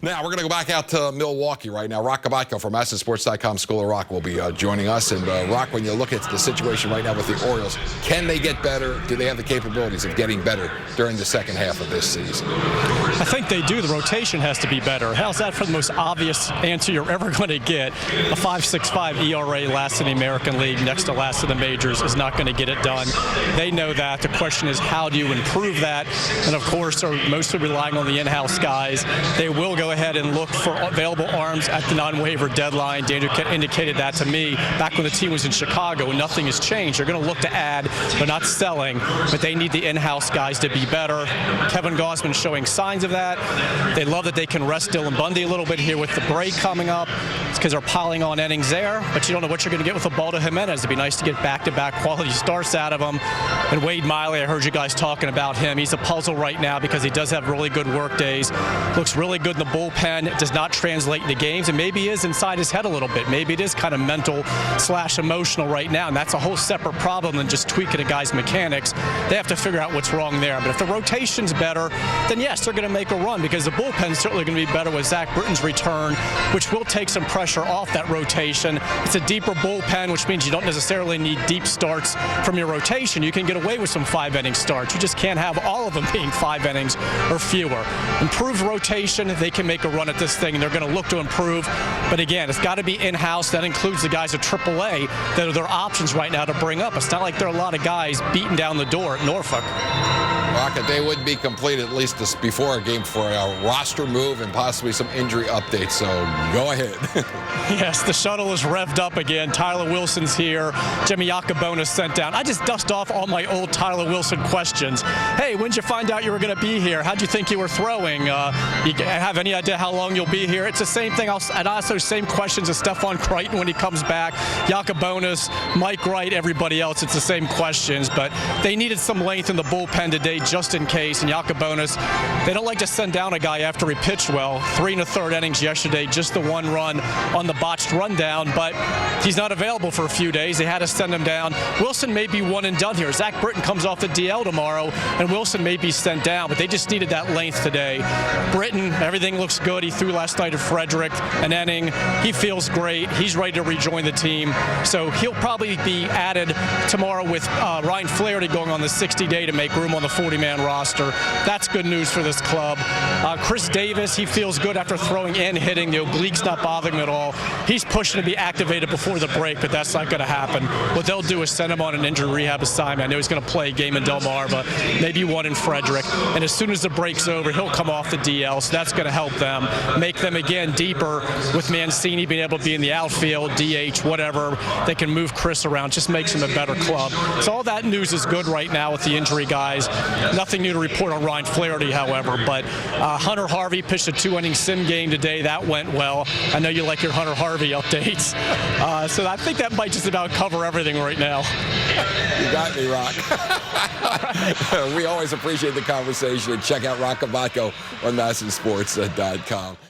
Now, we're going to go back out to Milwaukee right now. Roch Kubatko from MASNsports.com School of Rock will be joining us. And, Roch, when you look at the situation right now with the Orioles, can they get better? Do they have the capabilities of getting better during the second half of this season? I think they do. The rotation has to be better. How's that for the most obvious answer you're ever going to get? A 5.65 ERA last in the American League, next to last in the majors, is not going to get it done. They know that. The question is, how do you improve that? And, of course, are mostly relying on the in-house guys. They will go ahead and look for available arms at the non-waiver deadline. Daniel indicated that to me back when the team was in Chicago, and nothing has changed. They're going to look to add. They're not selling, but they need the in-house guys to be better. Kevin Gausman's showing signs of that. They love that they can rest Dylan Bundy a little bit here with the break coming up. It's because they're piling on innings there, but you don't know what you're going to get with Ubaldo Jimenez. It'd be nice to get back-to-back quality starts out of him. And Wade Miley, I heard you guys talking about him. He's a puzzle right now because he does have really good work days. Looks really good in the bullpen. It does not translate into games, and maybe he is inside his head a little bit. Maybe it is kind of mental/emotional right now, and that's a whole separate problem than just tweaking a guy's mechanics. They have to figure out what's wrong there. But if the rotation's better, then yes, they're going to make a run because the bullpen's certainly going to be better with Zach Britton's return, which will take some pressure off that rotation. It's a deeper bullpen, which means you don't necessarily need deep starts from your rotation. You can get away with some 5-inning starts. You just can't have all of them being 5 innings or fewer. Improved rotation, they can make a run at this thing, and they're going to look to improve. But again, it's got to be in-house. That includes the guys at AAA that are their options right now to bring up. It's not like there are a lot of guys beating down the door at Norfolk. Rocket, they would be complete at least before a game for a roster move and possibly some injury updates, so go ahead. Yes, the shuttle is revved up again. Tyler Wilson's here. Jimmy Iacobona's sent down. I just dust off all my old Tyler Wilson questions. Hey, when did you find out you were going to be here? How'd you think you were throwing? You have any idea how long you'll be here? It's the same thing. I'd ask those same questions of Stephon Crichton when he comes back, Iacobonas, Mike Wright, everybody else. It's the same questions, but they needed some length in the bullpen today just in case. And Iacobonas, they don't like to send down a guy after he pitched well. 3 1/3 innings yesterday, just the 1 run on the botched rundown, but he's not available for a few days. They had to send him down. Wilson may be one and done here. Zach Britton comes off the DL tomorrow, and Wilson may be sent down, but they just needed that length today. Britton, everything looks good. He threw last night at Frederick, an inning. He feels great. He's ready to rejoin the team, so he'll probably be added tomorrow with Ryan Flaherty going on the 60-day to make room on the 40-man roster. That's good news for this club. Chris Davis, he feels good after throwing and hitting. The oblique's not bothering him at all. He's pushing to be activated before the break, but that's not going to happen. What they'll do is send him on an injury rehab assignment. I know he's going to play a game in Del Mar, but maybe one in Frederick. And as soon as the break's over, he'll come off the DL, so that's going to help them, make them again deeper with Mancini being able to be in the outfield, DH, whatever. They can move Chris around, just makes them a better club. So all that news is good right now with the injury guys. Nothing new to report on Ryan Flaherty, however, but Hunter Harvey pitched a 2-inning sim game today. That went well. I know you like your Hunter Harvey updates. So I think that might just about cover everything right now. You got me, Roch. We always appreciate the conversation. Check out Roch Kubatko on MASNsports.com.